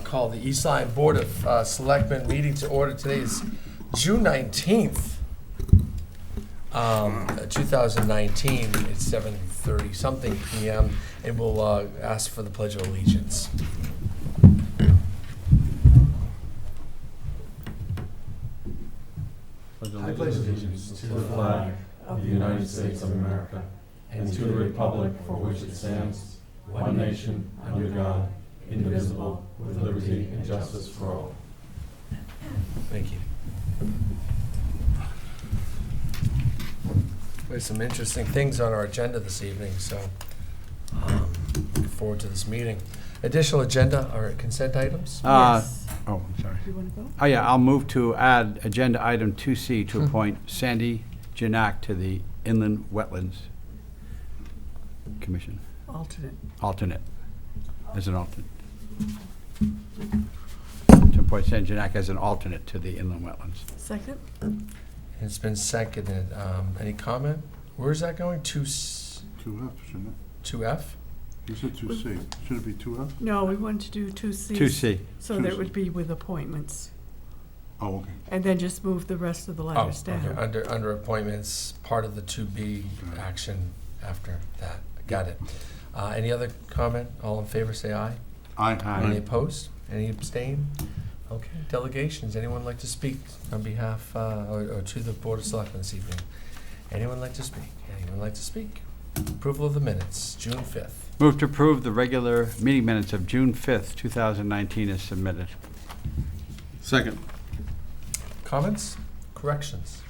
Call the East Lyme Board of Selectmen meeting to order. Today is June 19th, 2019. It's 7:30 something p.m. and we'll ask for the Pledge of Allegiance. I pledge allegiance to the flag of the United States of America and to the republic for which it stands, one nation, under God, indivisible, with liberty and justice for all. Thank you. There's some interesting things on our agenda this evening, so looking forward to this meeting. Additional agenda or consent items? Yes. Oh, I'm sorry. You want to go? Oh, yeah, I'll move to add agenda item 2C to appoint Sandy Janak to the Inland Wetlands Commission. Alternate. As an alternate. To appoint Sandy Janak as an alternate to the Inland Wetlands. Second? It's been seconded. Any comment? Where is that going? 2F, shouldn't it? 2F? You said 2C. Should it be 2F? No, we wanted to do 2C. 2C. So that would be with appointments. Oh, okay. And then just move the rest of the letters down. Okay. Under appointments, part of the 2B action after that. Got it. Any other comment? All in favor, say aye. Aye. Any opposed? Any abstain? Okay. Delegations. Anyone like to speak on behalf or to the Board of Selectmen this evening? Anyone like to speak? Anyone like to speak? Approval of the minutes, June 5th. Move to approve the regular meeting minutes of June 5th, 2019 as submitted. Second. Comments? Corrections?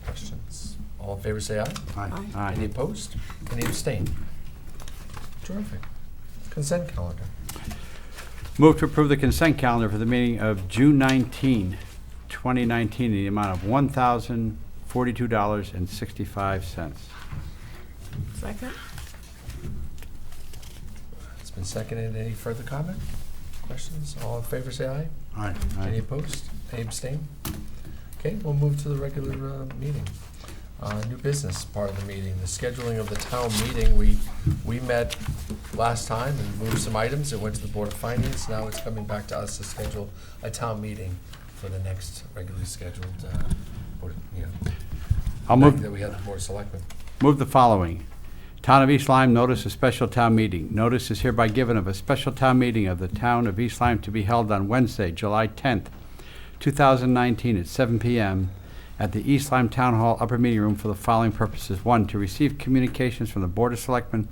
Questions? All in favor, say aye. Aye. Any opposed? Any abstain? Terrific. Consent calendar. Move to approve the consent calendar for the meeting of June 19, 2019 in the amount of $1,042.65. Second? It's been seconded. Any further comment? Questions? All in favor, say aye. Aye. Any opposed? Any abstain? Okay, we'll move to the regular meeting. New business part of the meeting, the scheduling of the town meeting. We met last time and moved some items. It went to the Board of Finance. Now it's coming back to us to schedule a town meeting for the next regularly scheduled board, I'll move. that we had the Board of Selectmen. Move the following. Town of East Lyme notice a special town meeting. Notice is hereby given of a special town meeting of the Town of East Lyme to be held on Wednesday, July 10th, 2019 at 7 p.m. at the East Lyme Town Hall Upper Meeting Room for the following purposes. 1, to receive communications from the Board of Selectmen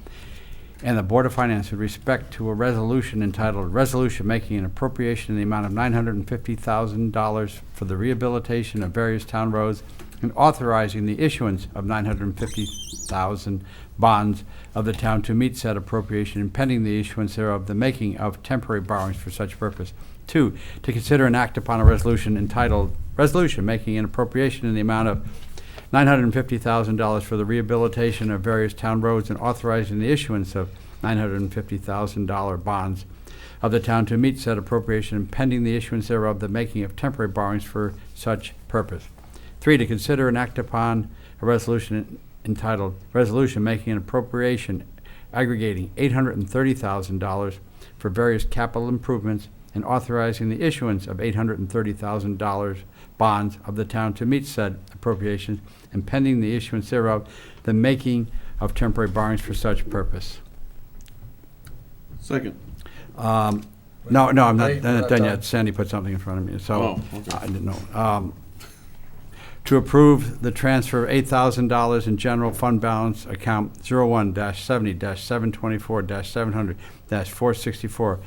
and the Board of Finance with respect to a resolution entitled Resolution Making an Appropriation in the amount of $950,000 for the rehabilitation of various town roads and authorizing the issuance of $950,000 bonds of the town to meet said appropriation and pending the issuance thereof, the making of temporary borrowings for such purpose. 2, to consider and act upon a resolution entitled Resolution Making an Appropriation in the amount of $950,000 for the rehabilitation of various town roads and authorizing the issuance of $950,000 bonds of the town to meet said appropriation and pending the issuance thereof, the making of temporary borrowings for such purpose. 3, to consider and act upon a resolution entitled Resolution Making an Appropriation aggregating $830,000 for various capital improvements and authorizing the issuance of $830,000 bonds of the town to meet said appropriations and pending the issuance thereof, the making of temporary borrowings for such purpose. Second. No, I'm not Wait, we're not done done. yet. Sandy put something in front of me, so okay. I didn't know. To approve the transfer of $8,000 in general fund balance account 01-70-724-700-464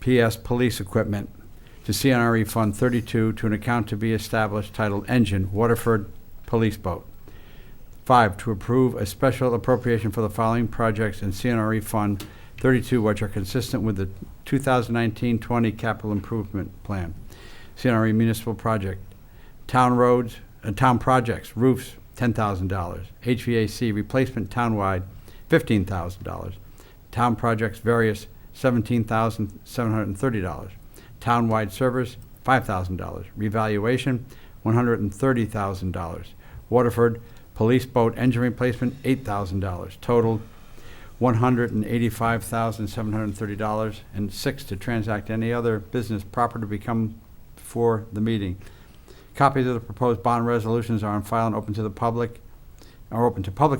PS Police Equipment to CNRE Fund 32 to an account to be established titled Engine Waterford Police Boat. 5, to approve a special appropriation for the following projects in CNRE Fund 32 which are consistent with the 2019-20 capital improvement plan. CNRE Municipal Project, Town Roads, Town Projects, Roofs, $10,000. HVAC Replacement Townwide, $15,000. Town Projects Various, $17,730. Townwide Servers, $5,000. Revaluation, $130,000. Waterford Police Boat Engine Replacement, $8,000. Total, $185,730, and 6, to transact any other business proper to become before the meeting. Copies of the proposed bond resolutions are on file and open to public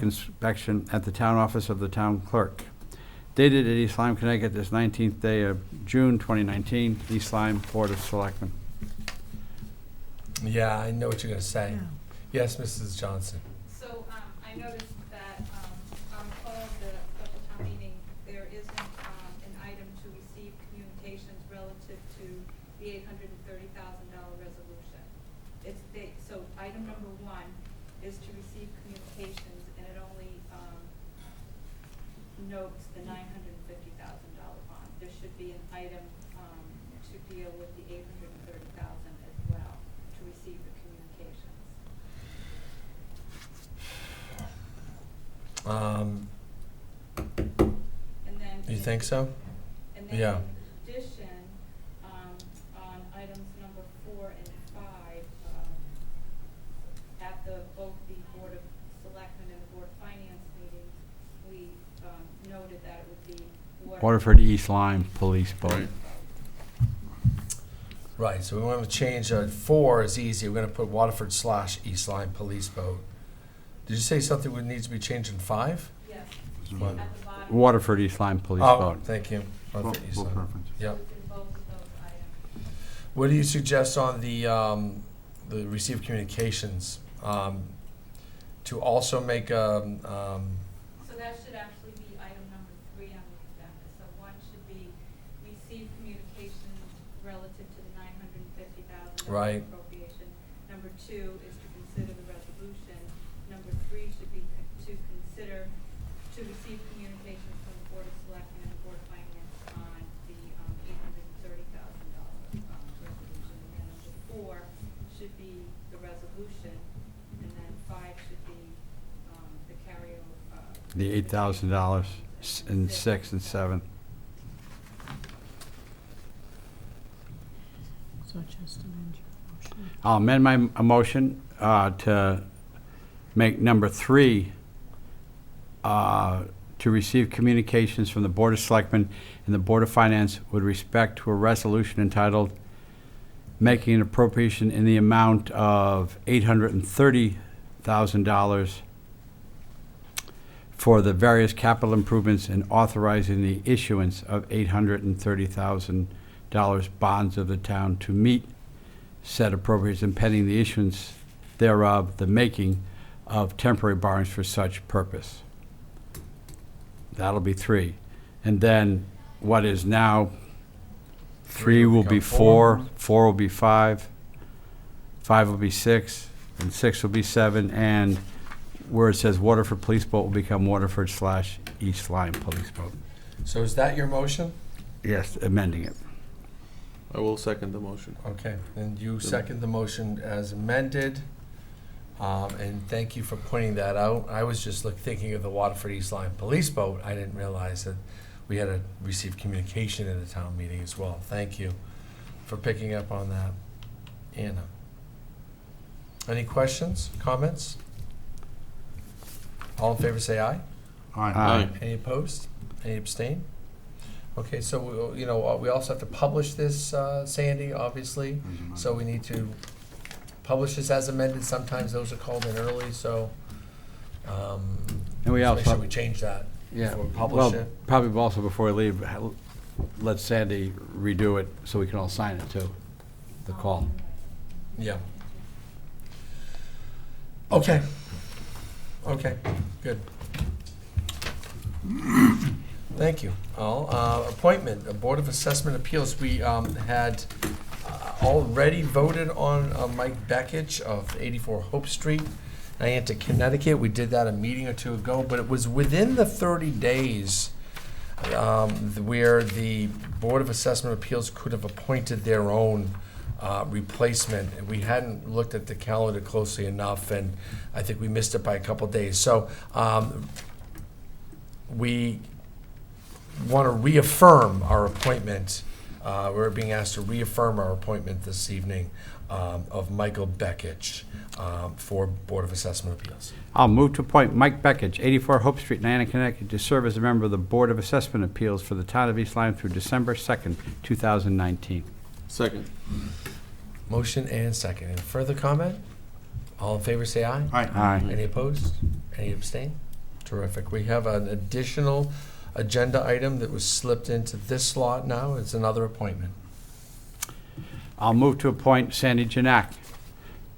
inspection at the town office of the town clerk. Dated at East Lyme, Connecticut, this 19th day of June 2019, East Lyme Board of Selectmen. Yeah, I know what you're gonna say. Yeah. Yes, Mrs. Johnson. So, I noticed that, on the call of the special town meeting, there isn't, an item to receive communications relative to the $830,000 resolution. So item number 1 is to receive communications, and it only, notes the $950,000 bond. There should be an item, to deal with the $830,000 as well, to receive the communications. And then. You think so? And then Yeah. in addition, on items number 4 and 5, at both the Board of Selectmen and the Board of Finance meetings, we, noted that it would be Waterford East Lyme Police Boat. Right. Right, so we want to change, 4 is easy, we're gonna put Waterford/East Lyme Police Boat. Did you say something would need to be changed in 5? Yes, What? at the bottom. Waterford East Lyme Police Oh, Boat. thank you. Waterford East Both Lyme. references. Yep. In both of those items. What do you suggest on the receive communications? To also make, So that should actually be item number 3 on the agenda. So 1 should be receive communications relative to the $950,000 Right. appropriation. Number 2 is to consider the resolution. Number 3 should be to consider, to receive communications from the Board of Selectmen and the Board of Finance on the $830,000 resolution. And then number 4 should be the resolution, and then 5 should be the carryover. The $8,000 in 6 and 7. So just amend your motion. I'll amend my motion to make number 3 to receive communications from the Board of Selectmen and the Board of Finance with respect to a resolution entitled making an appropriation in the amount of $830,000 for the various capital improvements and authorizing the issuance of $830,000 bonds of the town to meet said appropriation pending the issuance thereof, the making of temporary borrowings for such purpose. That'll be 3. And then what is now 3 will be 4, 4 will be 5, 5 will be 6, and 6 will be 7, and where it says Waterford Police Boat will become Waterford/East Lyme Police Boat. so is that your motion? Yes, amending it. I will second the motion. Okay, and you second the motion as amended. And thank you for pointing that out. I was just thinking of the Waterford East Lyme Police Boat. I didn't realize that we had to receive communication in the town meeting as well. Thank you for picking up on that. Anna? Any questions, comments? All in favor say aye. Aye. Any opposed? Any abstain? Okay, so, we also have to publish this, Sandy, obviously. So we need to publish this as amended. Sometimes those are called in early, so And we let's also make sure we change that before we publish well, it. probably also before we leave, let Sandy redo it so we can all sign it too, the call. Yeah. Okay. Okay, good. Thank you. All, appointment, Board of Assessment Appeals. We had already voted on Mike Beckich of 84 Hope Street, Niantic, Connecticut. We did that a meeting or 2 ago, but it was within the 30 days where the Board of Assessment Appeals could have appointed their own replacement. We hadn't looked at the calendar closely enough, and I think we missed it by a couple days. So we want to reaffirm our appointment we're being asked to reaffirm our appointment this evening of Michael Beckich for Board of Assessment Appeals. I'll move to appoint Mike Beckich, 84 Hope Street, Niantic, Connecticut, to serve as a member of the Board of Assessment Appeals for the town of East Lyme through December 2nd, 2019. Second. Motion and second. Any further comment? All in favor, say aye. Aye. Any opposed? Any abstain? Terrific. We have an additional agenda item that was slipped into this slot now. It's another appointment. I'll move to appoint Sandy Janak,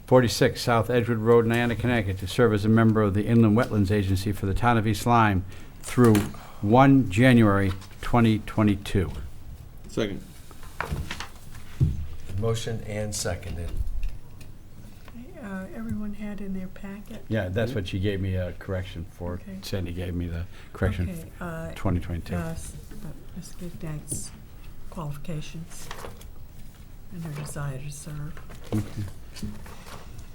46 South Edgewood Road, Niantic, Connecticut, to serve as a member of the Inland Wetlands Agency for the town of East Lyme through 1 January 2022. Second. Motion and seconded. Everyone had in their packet. Yeah, that's what she gave me a correction for. Okay. Sandy gave me the correction, Okay, 2022. Ms. Gignak's qualifications and her desire to serve.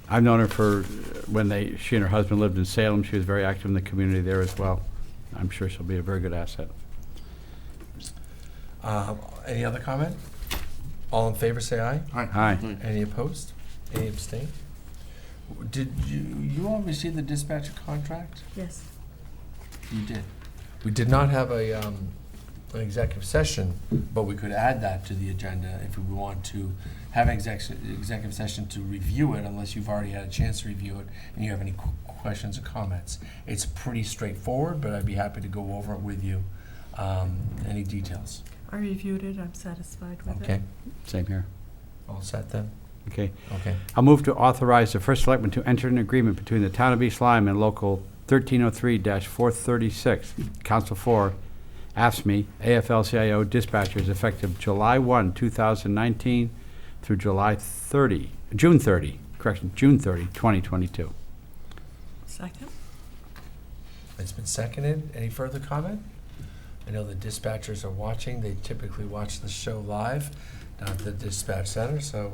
I've known her for when she and her husband lived in Salem. She was very active in the community there as well. I'm sure she'll be a very good asset. Any other comment? All in favor, say aye. Aye. Any opposed? Any abstain? Did you all receive the dispatcher contract? Yes. You did. We did not have an executive session, but we could add that to the agenda if we want to have an executive session to review it, unless you've already had a chance to review it and you have any questions or comments. It's pretty straightforward, but I'd be happy to go over it with you. Any details? I reviewed it. I'm satisfied with it. Okay. Same here. All set then? Okay. Okay. I'll move to authorize the first selectman to enter an agreement between the town of East Lyme and local 1303-436, Council 4, AFSCME, AFL-CIO dispatchers effective July 1, 2019 through June 30, 2022. Second? It's been seconded. Any further comment? I know the dispatchers are watching. They typically watch the show live down at the dispatch center, so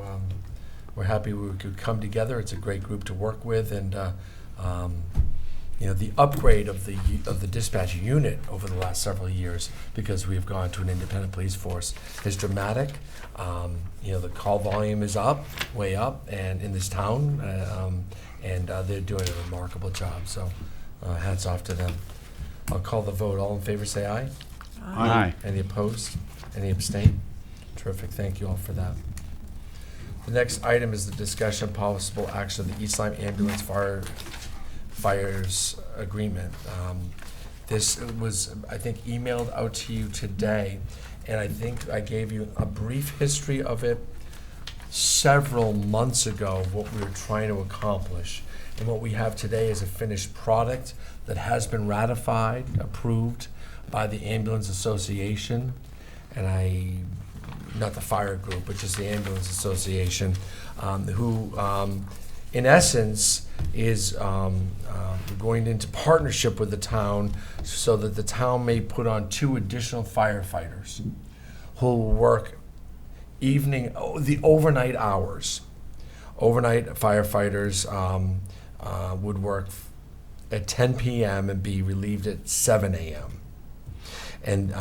we're happy we could come together. It's a great group to work with, and the upgrade of the dispatch unit over the last several years, because we have gone to an independent police force, is dramatic. The call volume is up, way up, and in this town, and they're doing a remarkable job. So, hats off to them. I'll call the vote. All in favor, say aye. Aye. Any opposed? Any abstain? Terrific. Thank you all for that. The next item is the discussion of possible action of the East Lyme Ambulance Fires Agreement. This was, I think, emailed out to you today, and I think I gave you a brief history of it several months ago, what we were trying to accomplish. And what we have today is a finished product that has been ratified, approved by the Ambulance Association, and not the fire group, but just the Ambulance Association, who, in essence, is going into partnership with the town so that the town may put on 2 additional firefighters who will work the overnight hours. Overnight firefighters would work at 10 p.m. and be relieved at 7 a.m. And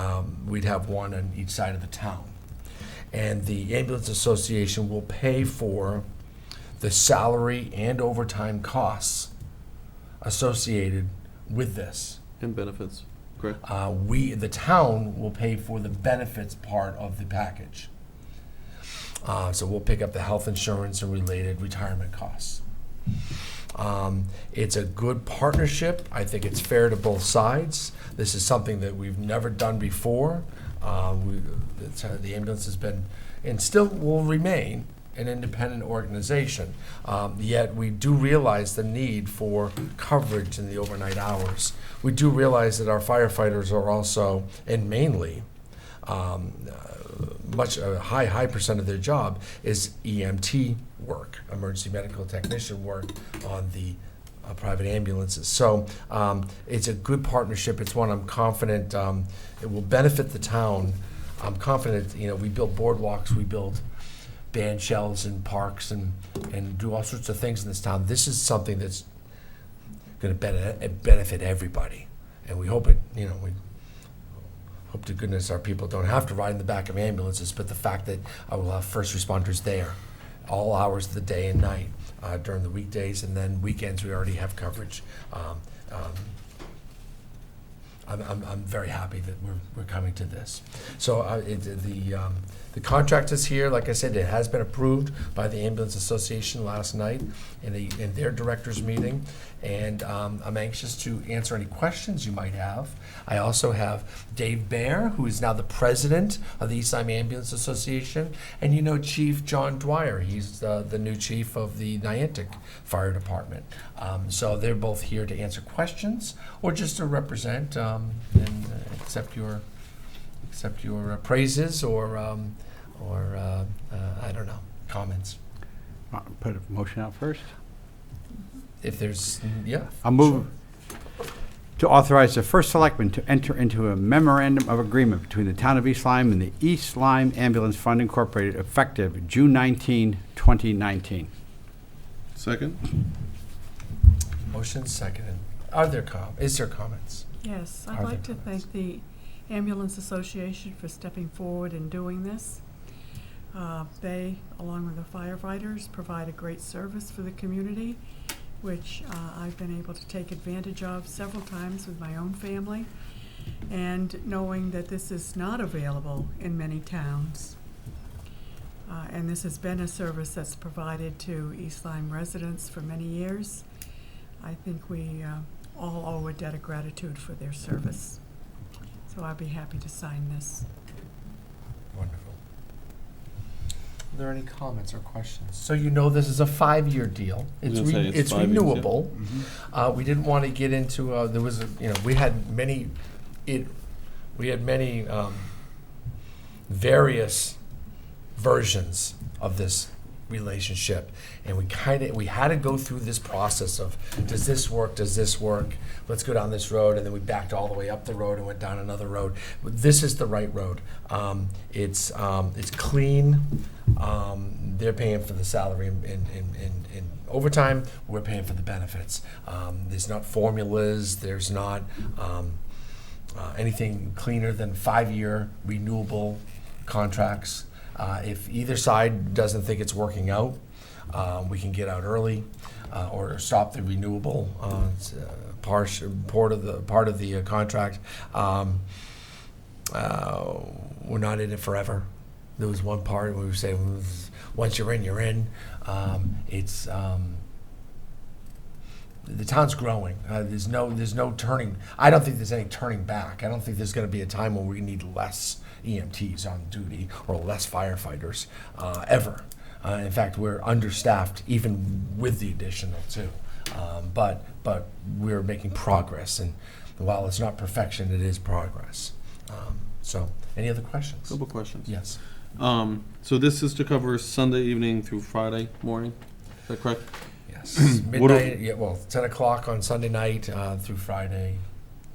we'd have one on each side of the town. And the Ambulance Association will pay for the salary and overtime costs associated with this. And benefits, correct? The town will pay for the benefits part of the package. So we'll pick up the health insurance and related retirement costs. It's a good partnership. I think it's fair to both sides. This is something that we've never done before. The ambulance has been, and still will remain, an independent organization. Yet we do realize the need for coverage in the overnight hours. We do realize that our firefighters are also, and mainly, a high percent of their job is EMT work, emergency medical technician work on the private ambulances. So it's a good partnership. It's one I'm confident it will benefit the town. I'm confident, we build boardwalks, we build band shells and parks and do all sorts of things in this town. This is something that's going to benefit everybody. And we hope it, we hope to goodness our people don't have to ride in the back of ambulances, but the fact that I will have first responders there all hours of the day and night during the weekdays, and then weekends we already have coverage. I'm very happy that we're coming to this. So the contract is here. Like I said, it has been approved by the Ambulance Association last night in their directors meeting, and I'm anxious to answer any questions you might have. I also have Dave Baer, who is now the president of the East Lyme Ambulance Association, and you know Chief John Dwyer. He's the new chief of the Niantic Fire Department. So they're both here to answer questions or just to represent and accept your praises or I don't know, comments. Put a motion out first. If there's, yeah. I'll move to authorize the first selectman to enter into a memorandum of agreement between the town of East Lyme and the East Lyme Ambulance Fund Incorporated effective June 19, 2019. Second? Motion seconded. Is there comments? Yes, Are I'd there like to comments? thank the Ambulance Association for stepping forward and doing this. They, along with the firefighters, provide a great service for the community, which I've been able to take advantage of several times with my own family, and knowing that this is not available in many towns. And this has been a service that's provided to East Lyme residents for many years. I think we all owe a debt of gratitude for their service. So I'd be happy to sign this. Wonderful. Are there any comments or questions? So you know this is a 5-year deal. was gonna say, it's 5 years, yeah. renewable. We didn't want to get into, there was, we had many, various versions of this relationship, and we had to go through this process of, does this work, let's go down this road, and then we backed all the way up the road and went down another road. This is the right road. It's clean. They're paying for the salary in overtime, we're paying for the benefits. There's not formulas, there's not anything cleaner than 5-year renewable contracts. If either side doesn't think it's working out, we can get out early or stop the renewable part of the contract. We're not in it forever. There was one part where we say, once you're in, you're in. The town's growing. There's no turning. I don't think there's any turning back. I don't think there's going to be a time when we need less EMTs on duty or less firefighters ever. In fact, we're understaffed even with the additional two. But we're making progress, and while it's not perfection, it is progress. So, any other questions? Couple questions. Yes. So this is to cover Sunday evening through Friday morning, is that correct? Yes. What Midnight. 10 o'clock on Sunday night through Friday.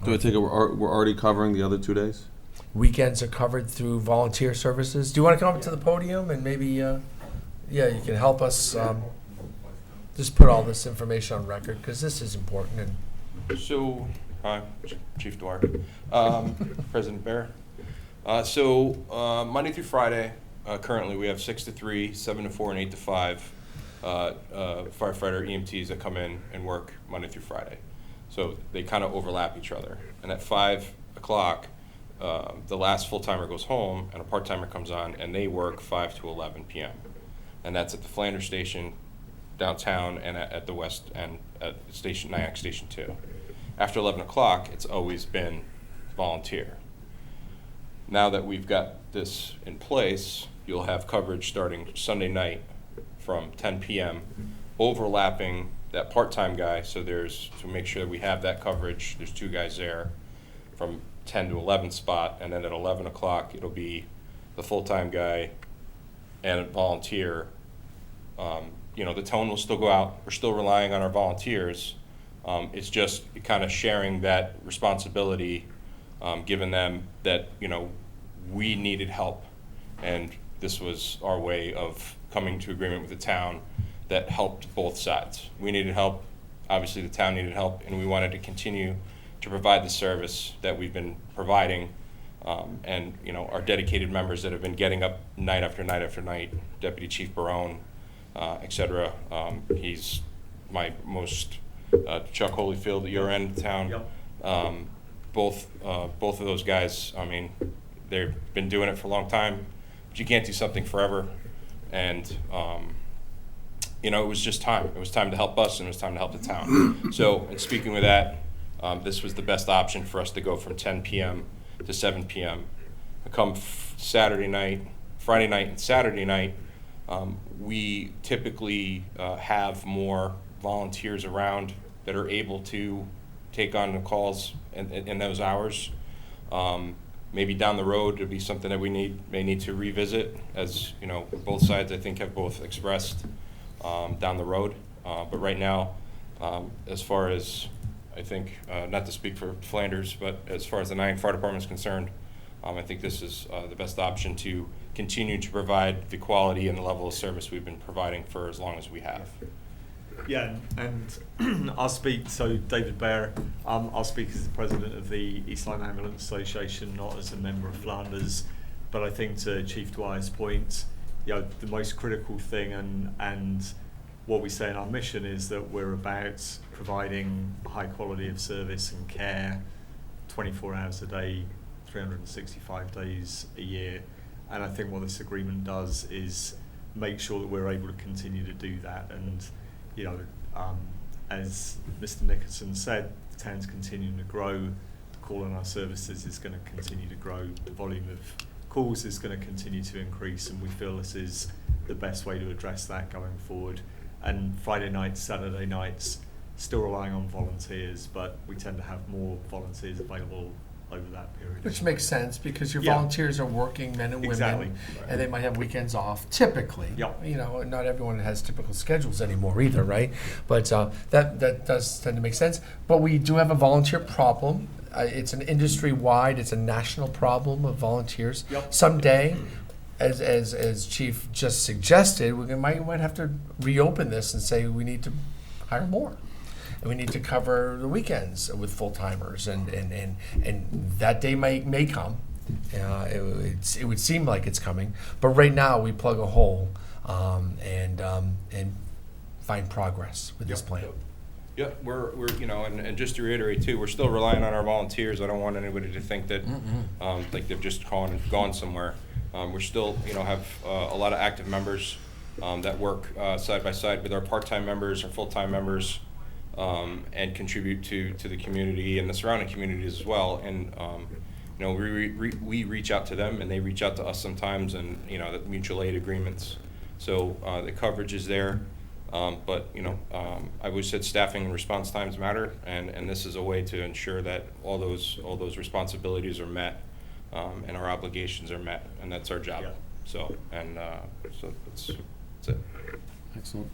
Do I take it we're already covering the other 2 days? Weekends are covered through volunteer services. Do you want to come up to the podium and maybe, you can help us just put all this information on record, because this is important. And So, hi, Chief Dwyer, President Bear. Monday through Friday, currently we have 6 to 3, 7 to 4, and 8 to 5 firefighter EMTs that come in and work Monday through Friday. So they kind of overlap each other. And at 5 o'clock, the last full-timer goes home and a part-timer comes on, and they work 5 to 11 p.m. And that's at the Flanders Station downtown and at the west end at Nyack Station 2. After 11 o'clock, it's always been volunteer. Now that we've got this in place, you'll have coverage starting Sunday night from 10 p.m., overlapping that part-time guy, so to make sure that we have that coverage, there's 2 guys there from 10 to 11 spot, and then at 11 o'clock, it'll be the full-time guy and a volunteer. The tone will still go out. We're still relying on our volunteers. It's just kind of sharing that responsibility, giving them that, we needed help, and this was our way of coming to agreement with the town that helped both sides. We needed help, obviously the town needed help, and we wanted to continue to provide the service that we've been providing And, our dedicated members that have been getting up night after night after night, Deputy Chief Barone, et cetera. He's my most, Chuck Holyfield, your end of town. Yep. Both of those guys, they've been doing it for a long time, but you can't do something forever. And, it was just time. It was time to help us, and it was time to help the town. So, in speaking with that, this was the best option for us to go from 10 p.m. to 7 p.m. Come Friday night and Saturday night, we typically have more volunteers around that are able to take on the calls in those hours. Maybe down the road, it'll be something that we may need to revisit, as both sides I think have both expressed down the road. But right now, as far as I think, not to speak for Flanders, but as far as the Nyack Fire Department is concerned, I think this is the best option to continue to provide the quality and the level of service we've been providing for as long as we have. Yeah, and I'll speak, so David Baer, I'll speak as the president of the East Lyme Ambulance Association, not as a member of Flanders, but I think to Chief Dwyer's point, the most critical thing and what we say in our mission is that we're about providing high quality of service and care 24 hours a day, 365 days a year. And I think what this agreement does is make sure that we're able to continue to do that. And, as Mr. Nickerson said, the town's continuing to grow, the call on our services is going to continue to grow, the volume of calls is going to continue to increase, and we feel this is the best way to address that going forward. And Friday nights, Saturday nights, still relying on volunteers, but we tend to have more volunteers available over that period. Which makes sense, because your Yeah. volunteers are working men and women, Exactly. and they might have weekends off, typically. Yep. Not everyone has typical schedules anymore either, right? But that does tend to make sense. But we do have a volunteer problem. It's an industry-wide, it's a national problem of volunteers. Yep. Someday, as Chief just suggested, we might have to reopen this and say we need to hire more. And we need to cover the weekends with full-timers, and that day may come. It would seem like it's coming, but right now we plug a hole and find progress with this plan. Yeah, we're and just to reiterate too, we're still relying on our volunteers. I don't want anybody to think that like they've just gone somewhere. We're still have a lot of active members that work side by side with our part-time members, our full-time members. And contribute to the community and the surrounding communities as well. And we reach out to them, and they reach out to us sometimes, and the mutual aid agreements. So the coverage is there, but I always said staffing and response times matter, and this is a way to ensure that all those responsibilities are met, and our obligations are met, and that's our job. Yeah. So that's it. Excellent.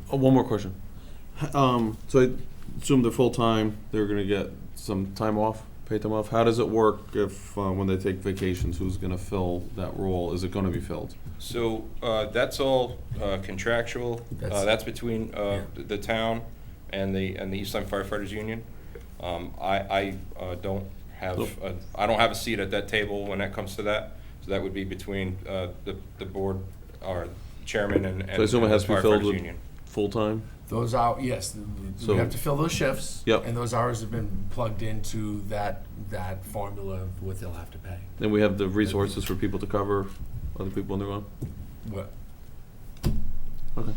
One more question. So I assume they're full-time, they're gonna get some time off, paid time off. How does it work if, when they take vacations, who's gonna fill that role? Is it gonna be filled? So that's all contractual. That's between the town and the East Lyme Firefighters Union. I don't have a seat at that table when it comes to that. So that would be between the board, or chairman, and So I assume it has to be filled Firefighters with Union. full-time? Those hours, yes, So- we have to fill those shifts. Yep. And those hours have been plugged into that formula of what they'll have to pay. Then we have the resources for people to cover other people when they're gone? What? Okay.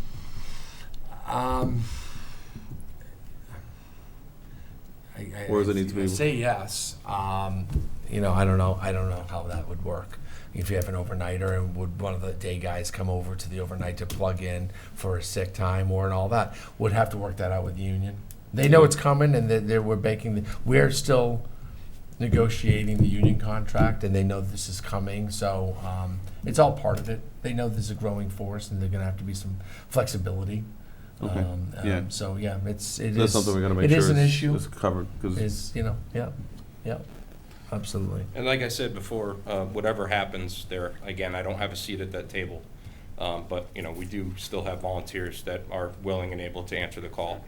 Or does it need to be- I say yes. I don't know how that would work. If you have an overnighter, and would one of the day guys come over to the overnight to plug in for a sick time or and all that, would have to work that out with the union. They know it's coming, and we're still negotiating the union contract, and they know this is coming, so it's all part of it. They know there's a growing force, and there's gonna have to be some flexibility. Okay. Yeah. So yeah, it That's is. something we gotta make It sure is an issue. is covered, 'cause Yeah, absolutely. And like I said before, whatever happens there, again, I don't have a seat at that table. But, we do still have volunteers that are willing and able to answer the call,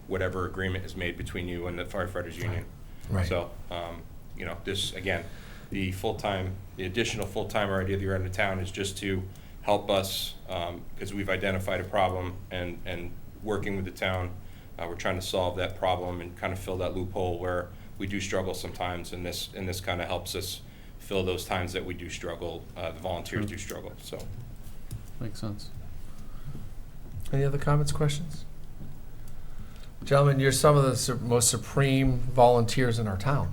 whatever agreement is made between you and the firefighters union. Right. So, you know, this, again, the additional full-time idea that you're in the town is just to help us, because we've identified a problem, and working with the town, we're trying to solve that problem and kind of fill that loophole where we do struggle sometimes, and this kind of helps us fill those times that we do struggle, the volunteers do struggle, so. Makes sense. Any other comments, questions? Gentlemen, you're some of the most supreme volunteers in our town.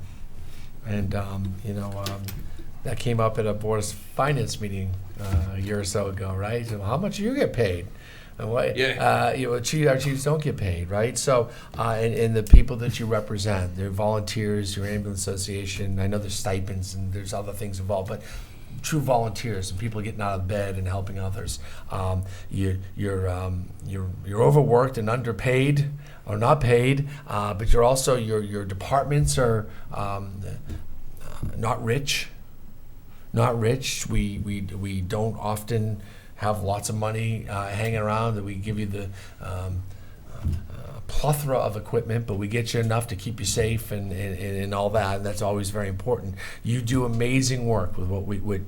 And, that came up at a Board of Finance meeting a year or so ago, right? So how much do you get paid? And what, Yeah. our chiefs don't get paid, right? So, and the people that you represent, they're volunteers, your ambulance association, I know there's stipends and there's other things involved, but true volunteers and people getting out of bed and helping others. You're overworked and underpaid or not paid, but you're also your departments are not rich. Not rich. We don't often have lots of money hanging around that we give you the plethora of equipment, but we get you enough to keep you safe and all that. And that's always very important. You do amazing work with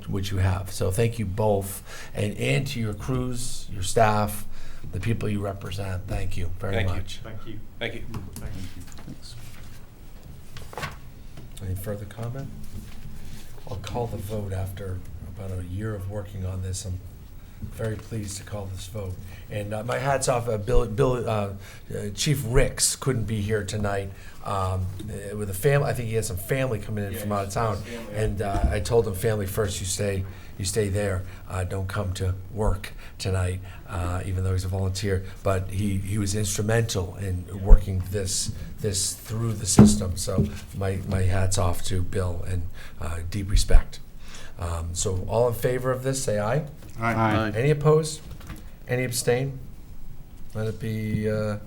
what you have. So thank you both, and to your crews, your staff, the people you represent. Thank you very much. Thank you. Thank you. Thanks. Any further comment? I'll call the vote after about a year of working on this. I'm very pleased to call this vote. And my hat's off. Chief Ricks couldn't be here tonight with a family. I think he has some family coming in from out of town. And I told him, family first. You stay there. Don't come to work tonight, even though he's a volunteer. But he was instrumental in working this through the system. So my hat's off to Bill, and deep respect. So all in favor of this, say aye. Aye. Any opposed? Any abstain? Let it be a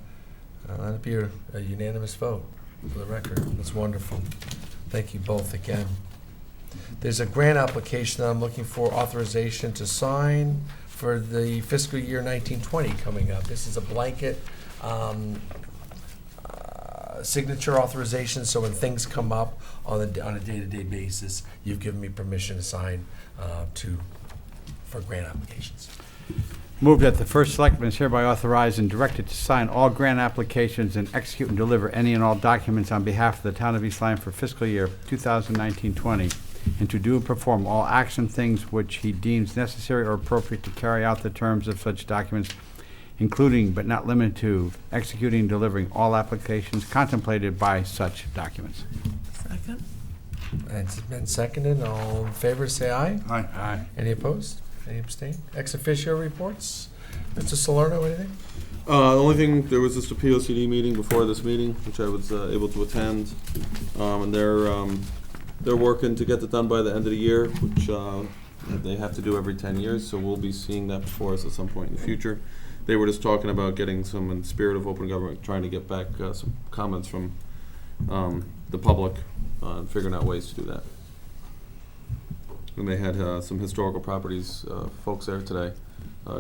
unanimous vote for the record. That's wonderful. Thank you both again. There's a grant application that I'm looking for authorization to sign for the fiscal year 1920 coming up. This is a blanket signature authorization, so when things come up on a day-to-day basis, you've given me permission to sign for grant applications. Move that the first selectman is hereby authorized and directed to sign all grant applications and execute and deliver any and all documents on behalf of the town of East Lyme for fiscal year 2019-20, and to do and perform all acts and things which he deems necessary or appropriate to carry out the terms of such documents, including but not limited to executing and delivering all applications contemplated by such documents. Second? And it's been seconded. All in favor, say aye. Aye. Any opposed? Any abstain? Ex officio reports? Mr. Salerno, anything? The only thing, there was just a POCD meeting before this meeting, which I was able to attend, and they're working to get it done by the end of the year, which they have to do every 10 years, so we'll be seeing that before us at some point in the future. They were just talking about getting some, in the spirit of open government, trying to get back some comments from the public, and figuring out ways to do that. And they had some historical properties folks there today,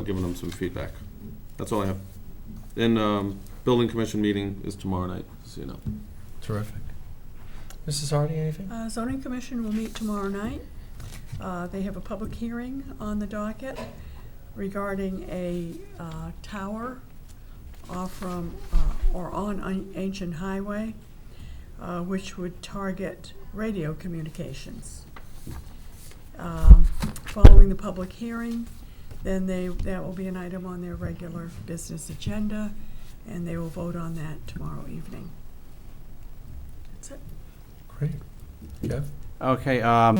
giving them some feedback. That's all I have. And building commission meeting is tomorrow night, so you know. Terrific. Mrs. Hardy, anything? Zoning Commission will meet tomorrow night. They have a public hearing on the docket regarding a tower off from or on Ancient Highway, which would target radio communications. Following the public hearing, then that will be an item on their regular business agenda, and they will vote on that tomorrow evening. That's it. Great. Jeff? Okay,